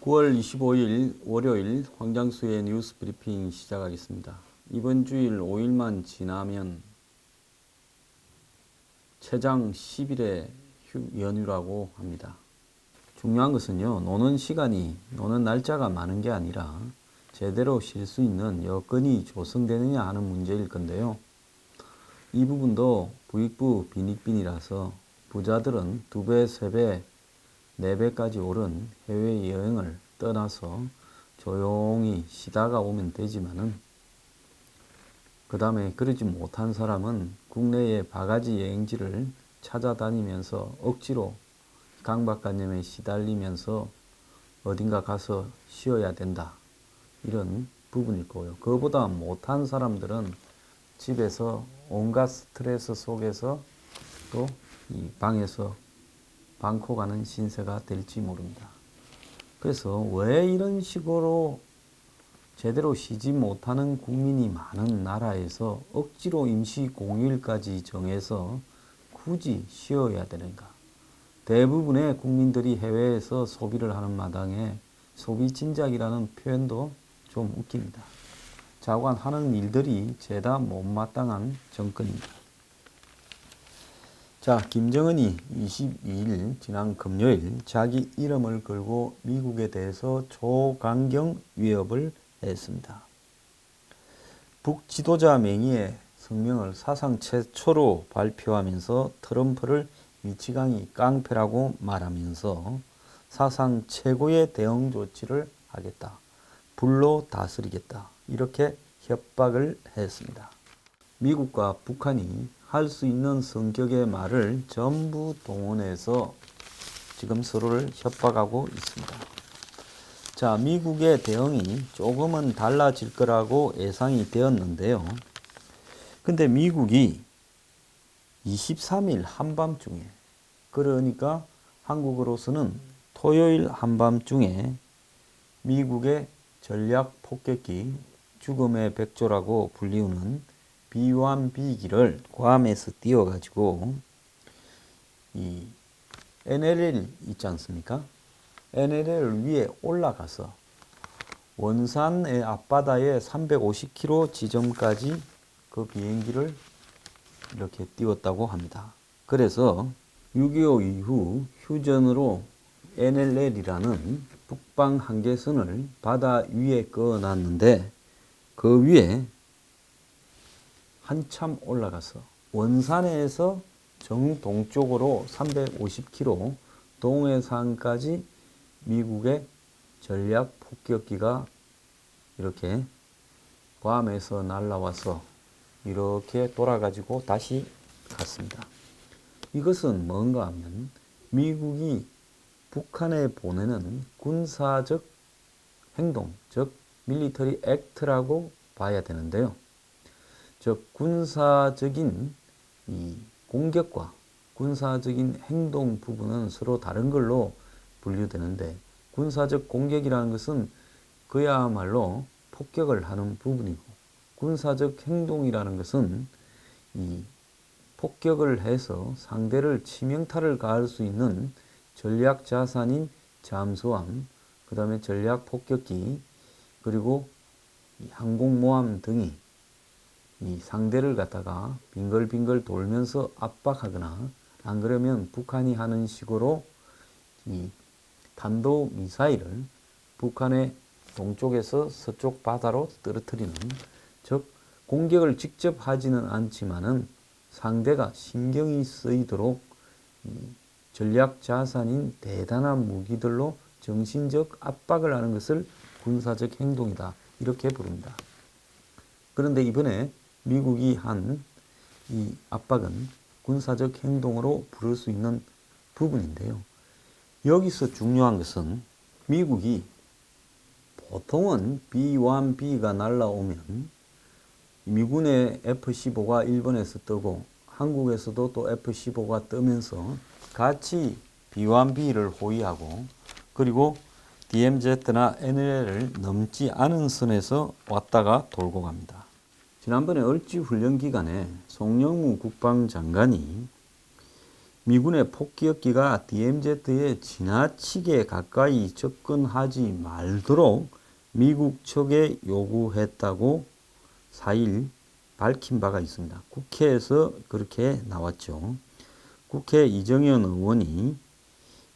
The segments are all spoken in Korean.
9월 25일 월요일 황장수의 뉴스 브리핑 시작하겠습니다. 이번 주일 5일만 지나면 최장 10일의 연휴라고 합니다. 중요한 것은요, 노는 날짜가 많은 게 아니라 제대로 쉴 수 있는 여건이 조성되느냐 하는 문제일 건데요. 이 부분도 부익부 빈익빈이라서 부자들은 2배, 3배, 4배까지 오른 해외여행을 떠나서 조용히 쉬다가 오면 되지만은 그 다음에 그러지 못한 사람은 국내의 바가지 여행지를 찾아다니면서 억지로 강박관념에 시달리면서 어딘가 가서 쉬어야 된다. 이런 부분일 거고요. 그거보다 못한 사람들은 집에서 온갖 스트레스 속에서 또 이 방에서 방코 가는 신세가 될지 모릅니다. 그래서 왜 이런 식으로 제대로 쉬지 못하는 국민이 많은 나라에서 억지로 임시 공휴일까지 정해서 굳이 쉬어야 되는가? 대부분의 국민들이 해외에서 소비를 하는 마당에 소비 진작이라는 표현도 좀 웃깁니다. 자관하는 일들이 죄다 못마땅한 정권입니다. 자, 김정은이 22일 지난 금요일 자기 이름을 걸고 미국에 대해서 초강경 위협을 했습니다. 북지도자 명의의 성명을 사상 최초로 발표하면서 트럼프를 미치광이 깡패라고 말하면서 사상 최고의 대응 조치를 하겠다. 불로 다스리겠다. 이렇게 협박을 했습니다. 미국과 북한이 할 수 있는 성격의 말을 전부 동원해서 지금 서로를 협박하고 있습니다. 자, 미국의 대응이 조금은 달라질 거라고 예상이 되었는데요. 근데 미국이 23일 한밤중에, 그러니까 한국으로서는 토요일 한밤중에 미국의 전략 폭격기 죽음의 백조라고 불리우는 B-1B기를 괌에서 띄워가지고 이 NLL 있지 않습니까? NLL 위에 올라가서 원산의 앞바다에 350km 지점까지 그 비행기를 이렇게 띄웠다고 합니다. 그래서 6.25 이후 휴전으로 NLL이라는 북방 한계선을 바다 위에 그어놨는데 그 위에 한참 올라가서 원산에서 정동쪽으로 350km 동해상까지 미국의 전략 폭격기가 이렇게 괌에서 날아와서 이렇게 돌아가지고 다시 갔습니다. 이것은 뭔가 하면 미국이 북한에 보내는 군사적 행동, 즉 밀리터리 액트라고 봐야 되는데요. 즉 군사적인 이 공격과 군사적인 행동 부분은 서로 다른 걸로 분류되는데 군사적 공격이라는 것은 그야말로 폭격을 하는 부분이고 군사적 행동이라는 것은 이 폭격을 해서 상대를 치명타를 가할 수 있는 전략 자산인 잠수함, 그 다음에 전략 폭격기, 그리고 항공모함 등이 이 상대를 갖다가 빙글빙글 돌면서 압박하거나 안 그러면 북한이 하는 식으로 이 탄도미사일을 북한의 동쪽에서 서쪽 바다로 떨어뜨리는, 즉 공격을 직접 하지는 않지만은 상대가 신경이 쓰이도록 이 전략 자산인 대단한 무기들로 정신적 압박을 하는 것을 군사적 행동이다. 이렇게 부릅니다. 그런데 이번에 미국이 한 이 압박은 군사적 행동으로 부를 수 있는 부분인데요. 여기서 중요한 것은 미국이 보통은 B-1B가 날라오면 미군의 F-15가 일본에서 뜨고 한국에서도 또 F-15가 뜨면서 같이 B-1B를 호위하고 그리고 DMZ나 NLL을 넘지 않은 선에서 왔다가 돌고 갑니다. 지난번에 을지 훈련 기간에 송영무 국방장관이 미군의 폭격기가 DMZ에 지나치게 가까이 접근하지 말도록 미국 측에 요구했다고 4일 밝힌 바가 있습니다. 국회에서 그렇게 나왔죠. 국회 이정현 의원이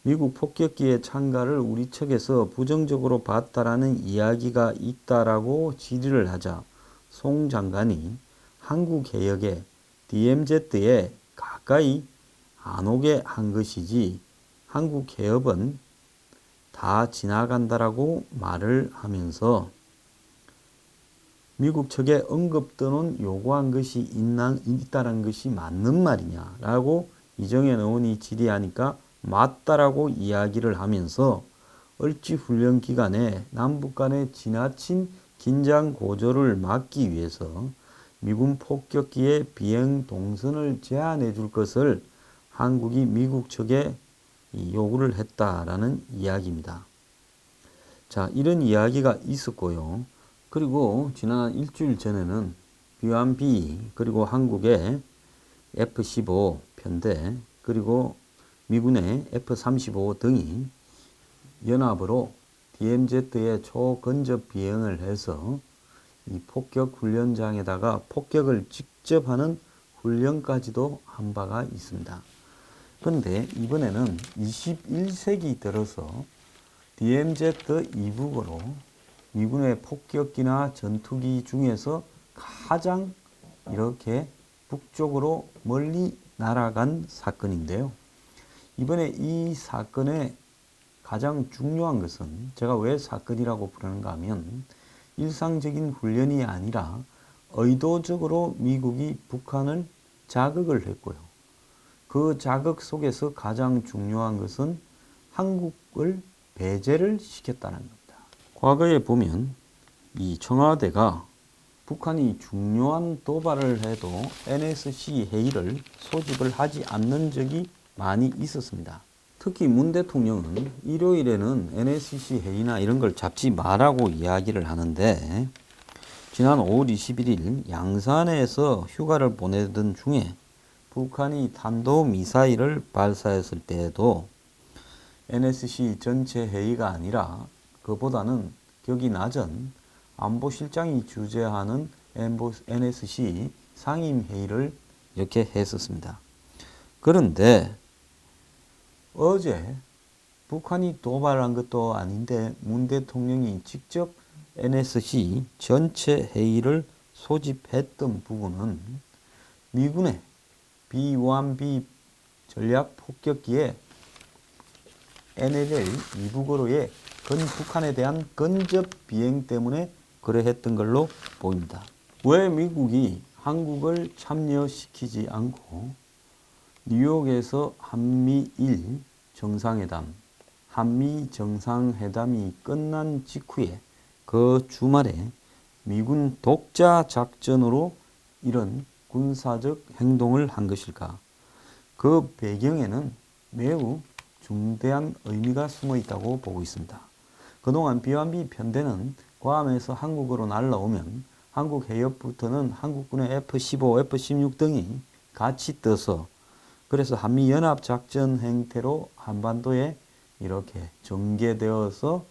미국 폭격기의 참가를 우리 측에서 부정적으로 봤다라는 이야기가 있다라고 질의를 하자 송 장관이 한국 해역에 DMZ에 가까이 안 오게 한 것이지 한국 해협은 다 지나간다라고 말을 하면서 미국 측에 언급 또는 요구한 것이 있다는 것이 맞는 말이냐라고 이정현 의원이 질의하니까 맞다라고 이야기를 하면서 을지 훈련 기간에 남북 간의 지나친 긴장 고조를 막기 위해서 미군 폭격기의 비행 동선을 제한해 줄 것을 한국이 미국 측에 요구를 했다라는 이야기입니다. 자, 이런 이야기가 있었고요. 그리고 지난 일주일 전에는 B1B 그리고 한국의 F-15 편대 그리고 미군의 F-35 등이 연합으로 DMZ에 초근접 비행을 해서 이 폭격 훈련장에다가 폭격을 직접 하는 훈련까지도 한 바가 있습니다. 그런데 이번에는 21세기 들어서 DMZ 이북으로 미군의 폭격기나 전투기 중에서 가장 이렇게 북쪽으로 멀리 날아간 사건인데요. 이번에 이 사건의 가장 중요한 것은 제가 왜 사건이라고 부르는가 하면 일상적인 훈련이 아니라 의도적으로 미국이 북한을 자극을 했고요. 그 자극 속에서 가장 중요한 것은 한국을 배제를 시켰다는 겁니다. 과거에 보면 이 청와대가 북한이 중요한 도발을 해도 NSC 회의를 소집을 하지 않는 적이 많이 있었습니다. 특히 문 대통령은 일요일에는 NSC 회의나 이런 걸 잡지 마라고 이야기를 하는데 지난 5월 21일 양산에서 휴가를 보내던 중에 북한이 탄도미사일을 발사했을 때에도 NSC 전체 회의가 아니라 그보다는 격이 낮은 안보실장이 주재하는 NSC 상임회의를 이렇게 했었습니다. 그런데 어제 북한이 도발한 것도 아닌데 문 대통령이 직접 NSC 전체 회의를 소집했던 부분은 미군의 B-1B 전략 폭격기의 NLL 이북으로의 북한에 대한 근접 비행 때문에 그러했던 걸로 보입니다. 왜 미국이 한국을 참여시키지 않고 뉴욕에서 한미일 정상회담, 한미 정상회담이 끝난 직후에 그 주말에 미군 독자 작전으로 이런 군사적 행동을 한 것일까? 그 배경에는 매우 중대한 의미가 숨어 있다고 보고 있습니다. 그동안 B1B 편대는 괌에서 한국으로 날라오면 한국 해협부터는 한국군의 F-15, F-16 등이 같이 떠서 그래서 한미연합작전 행태로 한반도에 이렇게 전개되어서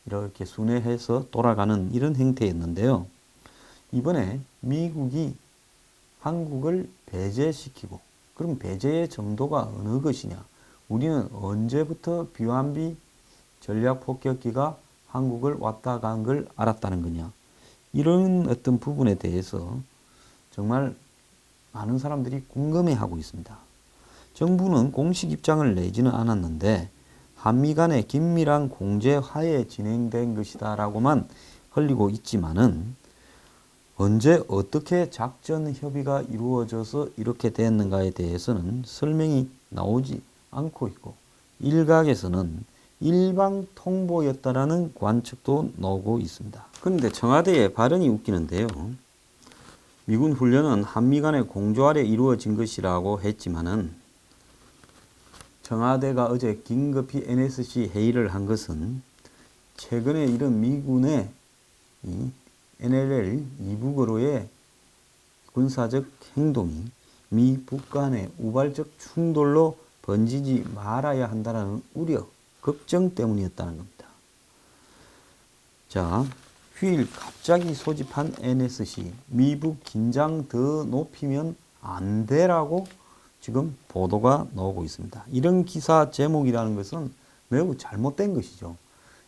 이렇게 순회해서 돌아가는 이런 행태였는데요. 이번에 미국이 한국을 배제시키고 그럼 배제의 정도가 어느 것이냐? 우리는 언제부터 B1B 전략 폭격기가 한국을 왔다 간 걸 알았다는 거냐? 이런 어떤 부분에 대해서 정말 많은 사람들이 궁금해하고 있습니다. 정부는 공식 입장을 내지는 않았는데 한미 간의 긴밀한 공제 하에 진행된 것이다라고만 흘리고 있지만은 언제 어떻게 작전 협의가 이루어져서 이렇게 됐는가에 대해서는 설명이 나오지 않고 있고 일각에서는 일방 통보였다라는 관측도 나오고 있습니다. 그런데 청와대의 발언이 웃기는데요. 미군 훈련은 한미 간의 공조 아래 이루어진 것이라고 했지만은 청와대가 어제 긴급히 NSC 회의를 한 것은 최근에 이런 미군의 이 NLL 이북으로의 군사적 행동이 미 북 간의 우발적 충돌로 번지지 말아야 한다는 우려, 걱정 때문이었다는 겁니다. 자, 휴일 갑자기 소집한 NSC, 미북 긴장 더 높이면 안 돼라고 지금 보도가 나오고 있습니다. 이런 기사 제목이라는 것은 매우 잘못된 것이죠.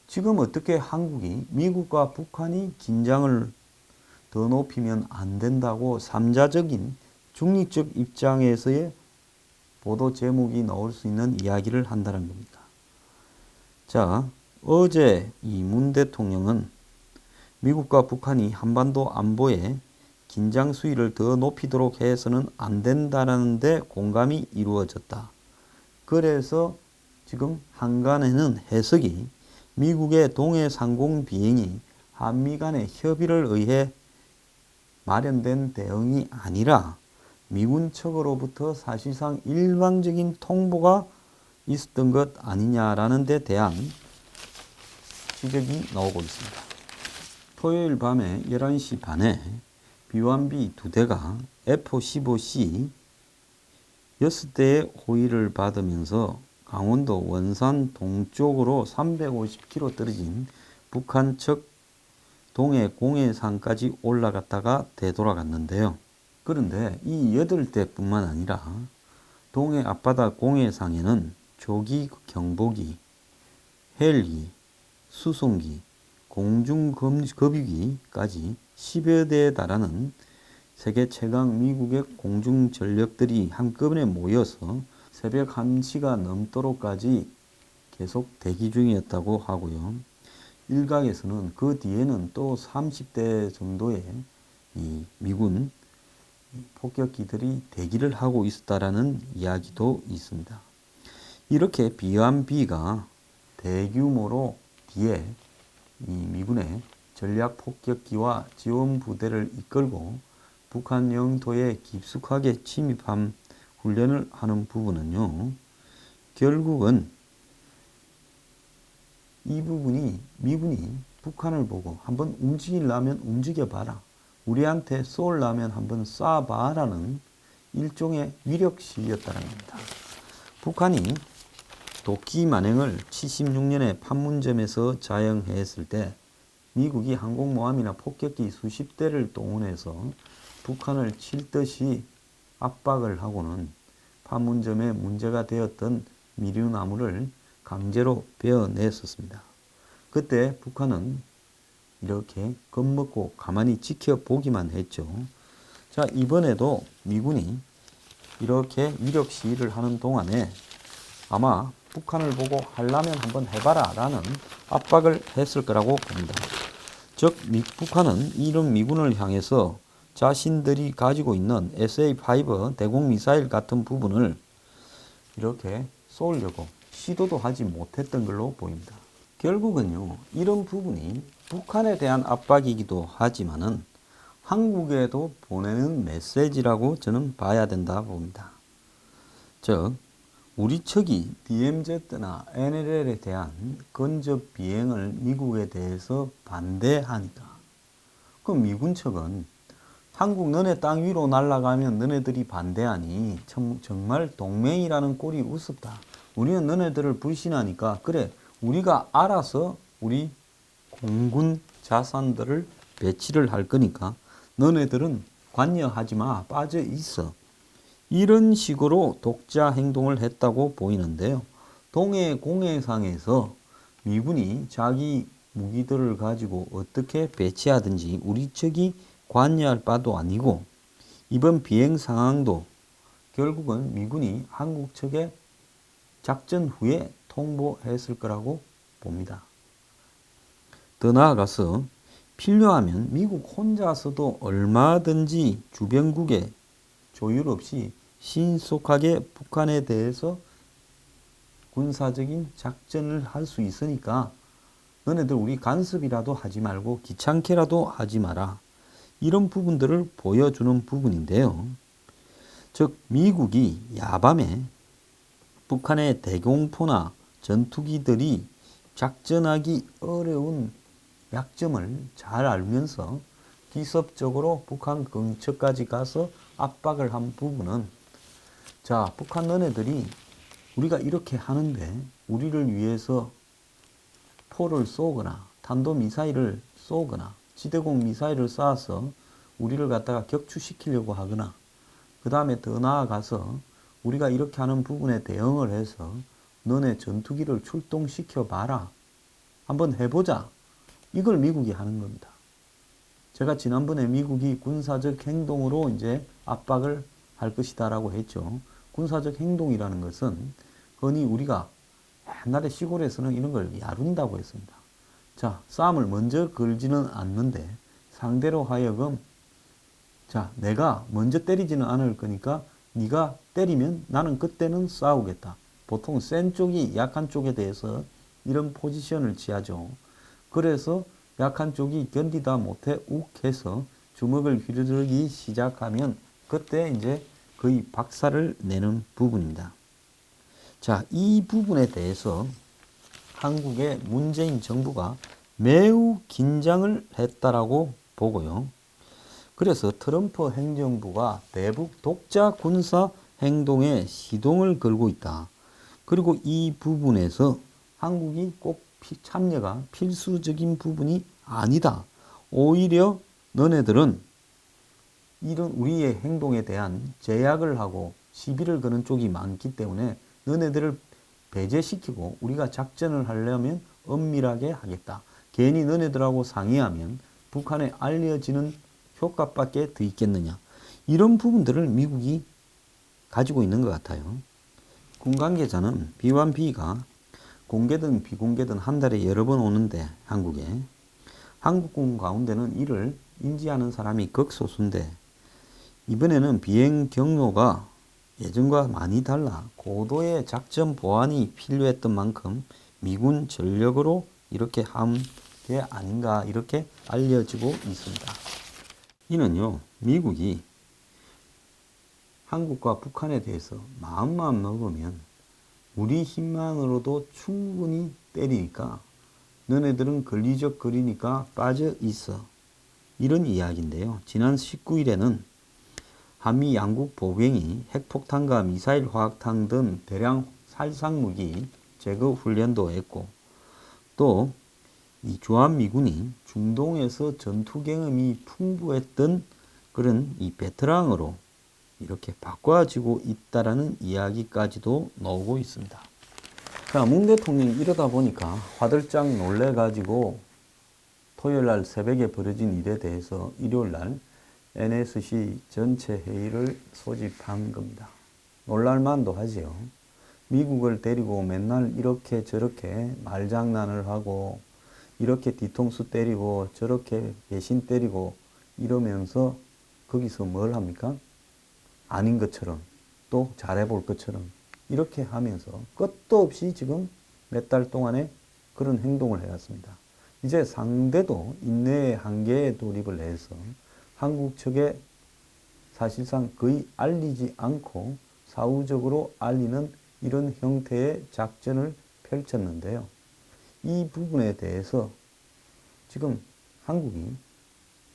지금 어떻게 한국이 미국과 북한이 긴장을 더 높이면 안 된다고 삼자적인 중립적 입장에서의 보도 제목이 나올 수 있는 이야기를 한다는 겁니다. 자, 어제 이 문 대통령은 미국과 북한이 한반도 안보에 긴장 수위를 더 높이도록 해서는 안 된다는 데 공감이 이루어졌다. 그래서 지금 한간에는 해석이 미국의 동해 상공 비행이 한미 간의 협의를 의해 마련된 대응이 아니라 미군 측으로부터 사실상 일방적인 통보가 있었던 것 아니냐라는 데 대한 지적이 나오고 있습니다. 토요일 밤에 11시 반에 B-1B 2대가 F-15C 6대의 호위를 받으면서 강원도 원산 동쪽으로 350km 떨어진 북한 측 동해 공해상까지 올라갔다가 되돌아갔는데요. 그런데 이 8대뿐만 아니라 동해 앞바다 공해상에는 조기 경보기, 헬기, 수송기, 공중급유기까지 10여 대에 달하는 세계 최강 미국의 공중전력들이 한꺼번에 모여서 새벽 1시가 넘도록까지 계속 대기 중이었다고 하고요. 일각에서는 그 뒤에는 또 30대 정도의 이 미군 폭격기들이 대기를 하고 있었다라는 이야기도 있습니다. 이렇게 B-1B가 대규모로 뒤에 이 미군의 전략 폭격기와 지원 부대를 이끌고 북한 영토에 깊숙하게 침입한 훈련을 하는 부분은요, 결국은 이 부분이 미군이 북한을 보고 한번 움직이려면 움직여봐라, 우리한테 쏘려면 한번 쏴봐라는 일종의 위력 시위였다는 겁니다. 북한이 도끼 만행을 76년에 판문점에서 자행했을 때 미국이 항공모함이나 폭격기 수십 대를 동원해서 북한을 칠 듯이 압박을 하고는 판문점에 문제가 되었던 미류나무를 강제로 베어냈었습니다. 그때 북한은 이렇게 겁먹고 가만히 지켜보기만 했죠. 자, 이번에도 미군이 이렇게 위력 시위를 하는 동안에 아마 북한을 보고 하려면 한번 해봐라 라는 압박을 했을 거라고 봅니다. 즉 북한은 이런 미군을 향해서 자신들이 가지고 있는 SA-5 대공 미사일 같은 부분을 이렇게 쏘려고 시도도 하지 못했던 걸로 보입니다. 결국은요, 이런 부분이 북한에 대한 압박이기도 하지만은 한국에도 보내는 메시지라고 저는 봐야 된다 봅니다. 즉, 우리 측이 DMZ나 NLL에 대한 근접 비행을 미국에 대해서 반대하니까, 그럼 미군 측은 한국 너네 땅 위로 날아가면 너네들이 반대하니 정말 동맹이라는 꼴이 우습다. 우리는 너네들을 불신하니까 그래, 우리가 알아서 우리 공군 자산들을 배치를 할 거니까 너네들은 관여하지 마, 빠져 있어. 이런 식으로 독자 행동을 했다고 보이는데요. 동해 공해상에서 미군이 자기 무기들을 가지고 어떻게 배치하든지 우리 측이 관여할 바도 아니고, 이번 비행 상황도 결국은 미군이 한국 측에 작전 후에 통보했을 거라고 봅니다. 더 나아가서 필요하면 미국 혼자서도 얼마든지 주변국에 조율 없이 신속하게 북한에 대해서 군사적인 작전을 할 수 있으니까 너네들 우리 간섭이라도 하지 말고 귀찮게라도 하지 마라. 이런 부분들을 보여주는 부분인데요. 즉 미국이 야밤에 북한의 대공포나 전투기들이 작전하기 어려운 약점을 잘 알면서 기습적으로 북한 근처까지 가서 압박을 한 부분은, 자, 북한 너네들이 우리가 이렇게 하는데 우리를 위해서 포를 쏘거나 탄도미사일을 쏘거나 지대공 미사일을 쏴서 우리를 갖다가 격추시키려고 하거나, 그 다음에 더 나아가서 우리가 이렇게 하는 부분에 대응을 해서 너네 전투기를 출동시켜 봐라, 한번 해보자, 이걸 미국이 하는 겁니다. 제가 지난번에 미국이 군사적 행동으로 이제 압박을 할 것이다라고 했죠. 군사적 행동이라는 것은 흔히 우리가 옛날에 시골에서는 이런 걸 야룬다고 했습니다. 자, 싸움을 먼저 걸지는 않는데 상대로 하여금, 자, 내가 먼저 때리지는 않을 거니까 네가 때리면 나는 그때는 싸우겠다. 보통 센 쪽이 약한 쪽에 대해서 이런 포지션을 취하죠. 그래서 약한 쪽이 견디다 못해 욱해서 주먹을 휘두르기 시작하면 그때 이제 거의 박살을 내는 부분입니다. 자, 이 부분에 대해서 한국의 문재인 정부가 매우 긴장을 했다라고 보고요. 그래서 트럼프 행정부가 대북 독자 군사 행동에 시동을 걸고 있다. 그리고 이 부분에서 한국이 꼭 참여가 필수적인 부분이 아니다. 오히려 너네들은 이런 우리의 행동에 대한 제약을 하고 시비를 거는 쪽이 많기 때문에 너네들을 배제시키고 우리가 작전을 하려면 엄밀하게 하겠다. 괜히 너네들하고 상의하면 북한에 알려지는 효과밖에 더 있겠느냐. 이런 부분들을 미국이 가지고 있는 것 같아요. 군 관계자는 B1B가 공개든 비공개든 한 달에 여러 번 오는데 한국에, 한국군 가운데는 이를 인지하는 사람이 극소수인데 이번에는 비행 경로가 예전과 많이 달라 고도의 작전 보완이 필요했던 만큼 미군 전력으로 이렇게 한 게 아닌가, 이렇게 알려지고 있습니다. 이는요, 미국이 한국과 북한에 대해서 마음만 먹으면 우리 힘만으로도 충분히 때리니까 너네들은 걸리적거리니까 빠져 있어, 이런 이야기인데요. 지난 19일에는 한미 양국 보병이 핵폭탄과 미사일 화학탄 등 대량 살상무기 제거 훈련도 했고, 또 이 주한미군이 중동에서 전투 경험이 풍부했던 그런 이 베테랑으로 이렇게 바꿔지고 있다라는 이야기까지도 나오고 있습니다. 자, 문 대통령이 이러다 보니까 화들짝 놀래가지고 토요일날 새벽에 벌어진 일에 대해서 일요일날 NSC 전체 회의를 소집한 겁니다. 놀랄만도 하지요. 미국을 데리고 맨날 이렇게 저렇게 말장난을 하고 이렇게 뒤통수 때리고 저렇게 배신 때리고 이러면서 거기서 뭘 합니까? 아닌 것처럼 또 잘해볼 것처럼 이렇게 하면서 끝도 없이 지금 몇 달 동안에 그런 행동을 해왔습니다. 이제 상대도 인내의 한계에 돌입을 해서 한국 측에 사실상 거의 알리지 않고 사후적으로 알리는 이런 형태의 작전을 펼쳤는데요. 이 부분에 대해서 지금 한국이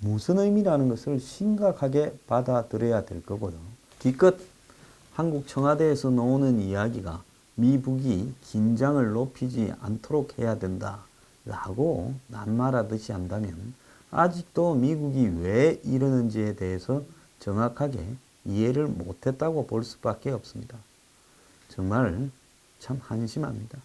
무슨 의미라는 것을 심각하게 받아들여야 될 거고요. 기껏 한국 청와대에서 나오는 이야기가 미북이 긴장을 높이지 않도록 해야 된다라고 낱말하듯이 한다면 아직도 미국이 왜 이러는지에 대해서 정확하게 이해를 못했다고 볼 수밖에 없습니다. 정말 참 한심합니다.